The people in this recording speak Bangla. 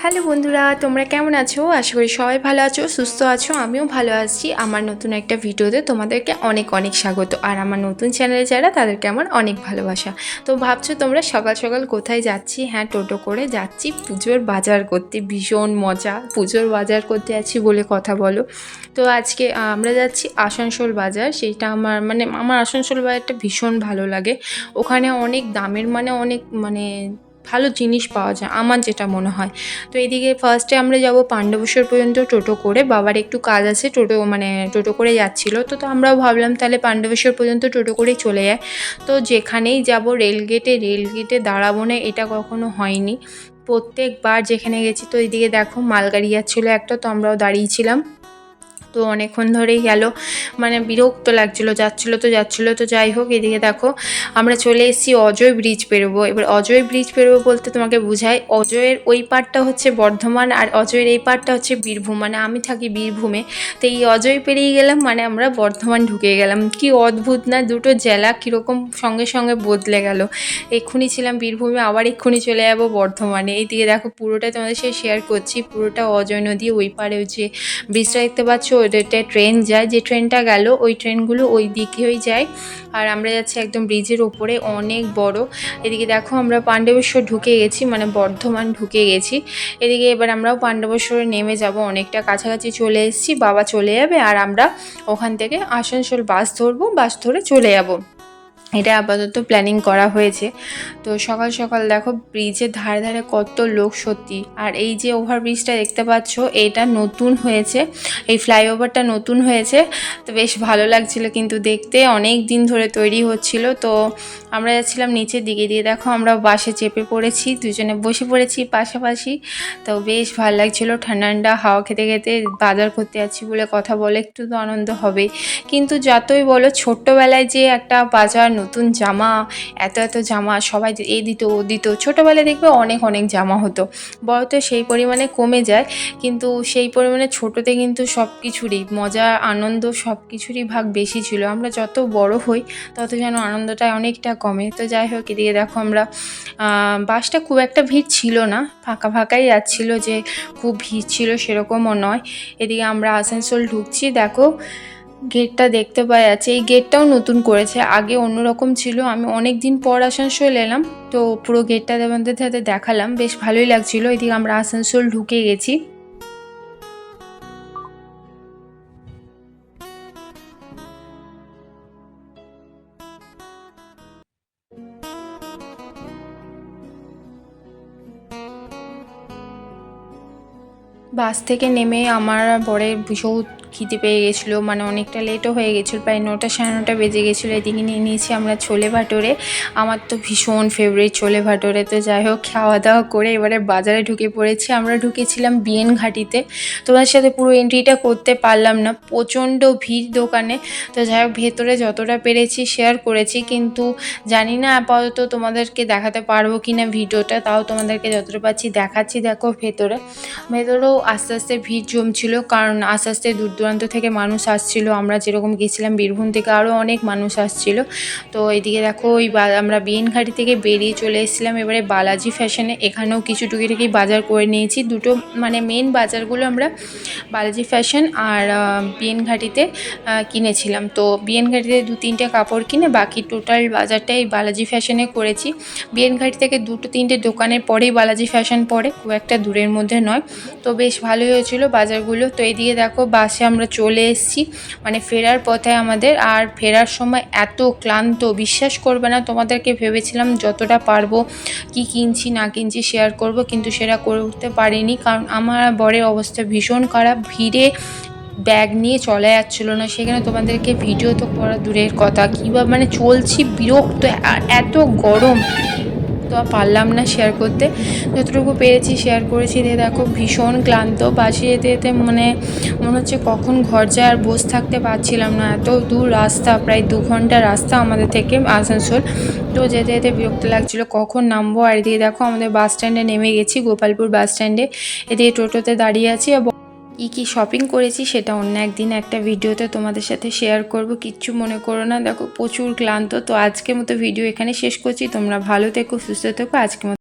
হ্যালো বন্ধুরা, তোমরা কেমন আছো? আশা করি সবাই ভালো আছো, সুস্থ আছো। আমিও ভালো আছি। আমার নতুন একটা ভিডিওতে তোমাদেরকে অনেক অনেক স্বাগত। আর আমার নতুন চ্যানেলে যারা, তাদেরকে আমার অনেক ভালোবাসা। তো ভাবছো তোমরা সকাল সকাল কোথায় যাচ্ছি? হ্যাঁ, টোটো করে যাচ্ছি পুজোর বাজার করতে। ভীষণ মজা, পুজোর বাজার করতে যাচ্ছি বলে কথা বলো। তো আজকে আমরা যাচ্ছি আসানসোল বাজার। সেইটা আমার আসানসোল বাজারটা ভীষণ ভালো লাগে। ওখানে অনেক দামের অনেক ভালো জিনিস পাওয়া যায়, আমার যেটা মনে হয়। তো এদিকে ফার্স্টে আমরা যাব পাণ্ডবেশ্বর পর্যন্ত টোটো করে। বাবার একটু কাজ আছে, টোটো করে যাচ্ছিলো। তো আমরাও ভাবলাম তাহলে পাণ্ডবেশ্বর পর্যন্ত টোটো করেই চলে যায়। তো যেখানেই যাব রেলগেটে দাঁড়াবো না, এটা কখনো হয়নি। প্রত্যেকবার যেখানে গেছি। তো এদিকে দেখো মালগাড়ি যাচ্ছিলো একটা, তো আমরাও দাঁড়িয়েছিলাম। তো অনেকক্ষণ ধরেই গেল, বিরক্ত লাগছিলো, যাচ্ছিলো তো যাই হোক। এদিকে দেখো আমরা চলে এসেছি অজয় ব্রিজ পেরোবো। এবার অজয় ব্রিজ পেরোবো বলতে তোমাকে বুঝাই, অজয়ের ওই পারটা হচ্ছে বর্ধমান আর অজয়ের এই পারটা হচ্ছে বীরভূম। আমি থাকি বীরভূমে। তো এই অজয় পেরিয়ে গেলাম, আমরা বর্ধমান ঢুকে গেলাম। কি অদ্ভুত না, দুটো জেলা কীরকম সঙ্গে সঙ্গে বদলে গেল। এক্ষুনি ছিলাম বীরভূমে, আবার এক্ষুনি চলে যাবো বর্ধমানে। এইদিকে দেখো পুরোটা তোমাদের সাথে শেয়ার করছি। পুরোটা অজয় নদী, ওই পারে যে ব্রিজটা দেখতে পাচ্ছ, ওইটাতে ট্রেন যায়। যে ট্রেনটা গেল, ওই ট্রেনগুলো ওই দিকেই যায়। আর আমরা যাচ্ছি একদম ব্রিজের ওপরে, অনেক বড়। এদিকে দেখো আমরা পাণ্ডবেশ্বর ঢুকে গেছি, বর্ধমান ঢুকে গেছি। এদিকে এবার আমরাও পাণ্ডবেশ্বরে নেমে যাব, অনেকটা কাছাকাছি চলে এসেছি। বাবা চলে যাবে আর আমরা ওখান থেকে আসানসোল বাস ধরবো, বাস ধরে চলে যাব। এটা আপাতত প্ল্যানিং করা হয়েছে। তো সকাল সকাল দেখো ব্রিজের ধারে ধারে কত লোক সত্যি। আর এই যে ওভারব্রিজটা দেখতে পাচ্ছ, এটা নতুন হয়েছে, এই ফ্লাইওভারটা নতুন হয়েছে। তো বেশ ভালো লাগছিল কিন্তু দেখতে, অনেক দিন ধরে তৈরি হচ্ছিল। তো আমরা যাচ্ছিলাম নিচের দিকে, দিয়ে দেখো আমরা বাসে চেপে পড়েছি, দুজনে বসে পড়েছি পাশাপাশি। তো বেশ ভালো লাগছিলো, ঠান্ডা ঠান্ডা হাওয়া খেতে খেতে বাজার করতে যাচ্ছি বলে কথা বলে একটু তো আনন্দ হবেই। কিন্তু যতই বলো, ছোট্টবেলায় যে একটা বাজার, নতুন জামা, এত জামা সবাই এই দিত ও দিত, ছোটোবেলায় দেখবে অনেক অনেক জামা হতো। বড়তে সেই পরিমাণে কমে যায়, কিন্তু সেই পরিমাণে ছোটোতে কিন্তু সব কিছুরই মজা, আনন্দ সব কিছুরই ভাগ বেশি ছিল। আমরা যত বড় হই তত যেন আনন্দটা অনেকটা কমে। তো যাই হোক, এদিকে দেখো আমরা বাসটা খুব একটা ভিড় ছিল না, ফাঁকা ফাঁকাই যাচ্ছিলো, যে খুব ভিড় ছিল সেরকমও নয়। এদিকে আমরা আসানসোল ঢুকছি, দেখো গেটটা দেখতে পাওয়া যাচ্ছে। এই গেটটাও নতুন করেছে, আগে অন্যরকম ছিল। আমি অনেক দিন পর আসানসোল এলাম, তো পুরো গেটটা আমাদের সাথে দেখালাম, বেশ ভালোই লাগছিল। এদিকে আমরা আসানসোল ঢুকে গেছি। বাস থেকে নেমে আমার বরের ভীষণ খিদে পেয়ে গেছিলো, অনেকটা লেটও হয়ে গেছিলো, প্রায় 9টা সাড়ে 9টা বেজে গেছিলো। এদিকে নিয়ে নিয়েছি আমরা ছোলে ভাটোরে। আমার তো ভীষণ ফেভারিট ছোলে ভাটোরে। তো যাই হোক, খাওয়া দাওয়া করে এবারে বাজারে ঢুকে পড়েছি। আমরা ঢুকেছিলাম বিএন ঘাটিতে। তোমার সাথে পুরো এন্ট্রিটা করতে পারলাম না, প্রচণ্ড ভিড় দোকানে। তো যাই হোক, ভেতরে যতটা পেরেছি শেয়ার করেছি, কিন্তু জানি না আপাতত তোমাদেরকে দেখাতে পারবো কি না ভিডিওটা, তাও তোমাদেরকে যতটা পাচ্ছি দেখাচ্ছি। দেখো ভেতরেও আস্তে আস্তে ভিড় জমছিল, কারণ আস্তে আস্তে দূর দূরান্ত থেকে মানুষ আসছিল। আমরা যেরকম গেছিলাম বীরভূম থেকে, আরও অনেক মানুষ আসছিল। তো এদিকে দেখো আমরা বিএনঘাটি থেকে বেরিয়ে চলে এসেছিলাম এবারে বালাজি ফ্যাশনে। এখানেও কিছু টুকিটাকি বাজার করে নিয়েছি, দুটো মেন বাজারগুলো আমরা বালাজি ফ্যাশন আর বিএনঘাটিতে কিনেছিলাম। তো বিএনঘাটিতে 2-3টে কাপড় কিনে বাকি টোটাল বাজারটাই বালাজি ফ্যাশনে করেছি। বিএনঘাটি থেকে 2-3টে দোকানের পরেই বালাজি ফ্যাশন পড়ে, খুব একটা দূরের মধ্যে নয়। তো বেশ ভালোই হয়েছিল বাজারগুলো। তো এইদিকে দেখো বাসে আমরা চলে এসেছি, ফেরার পথে আমাদের। আর ফেরার সময় এত ক্লান্ত, বিশ্বাস করবে না, তোমাদেরকে ভেবেছিলাম যতটা পারবো কি কিনছি না কিনছি শেয়ার করব, কিন্তু সেটা করে উঠতে পারিনি, কারণ আমার বরের অবস্থা ভীষণ খারাপ। ভিড়ে ব্যাগ নিয়ে চলা যাচ্ছিলো না, সেখানে তোমাদেরকে ভিডিও তো করা দূরের কথা, কীভাবে চলছি, বিরক্ত, এত গরম। তো পারলাম না শেয়ার করতে, যতটুকু পেরেছি শেয়ার করেছি। দেখো ভীষণ ক্লান্ত, বাসে যেতে যেতে মনে হচ্ছে কখন ঘর যায়, আর বসে থাকতে পারছিলাম না। এত দূর রাস্তা, প্রায় 2 ঘন্টা রাস্তা আমাদের থেকে আসানসোল। তো যেতে যেতে বিরক্ত লাগছিলো কখন নামবো। আর এদিকে দেখো আমাদের বাস স্ট্যান্ডে নেমে গেছি, গোপালপুর বাস স্ট্যান্ডে। এদিকে টোটোতে দাঁড়িয়ে আছি। কী শপিং করেছি সেটা অন্য একদিন একটা ভিডিওতে তোমাদের সাথে শেয়ার করব, কিচ্ছু মনে করো না। দেখো প্রচুর ক্লান্ত। তো আজকের মতো ভিডিও এখানে শেষ করছি। তোমরা ভালো থেকো, সুস্থ থেকো। আজকের মতো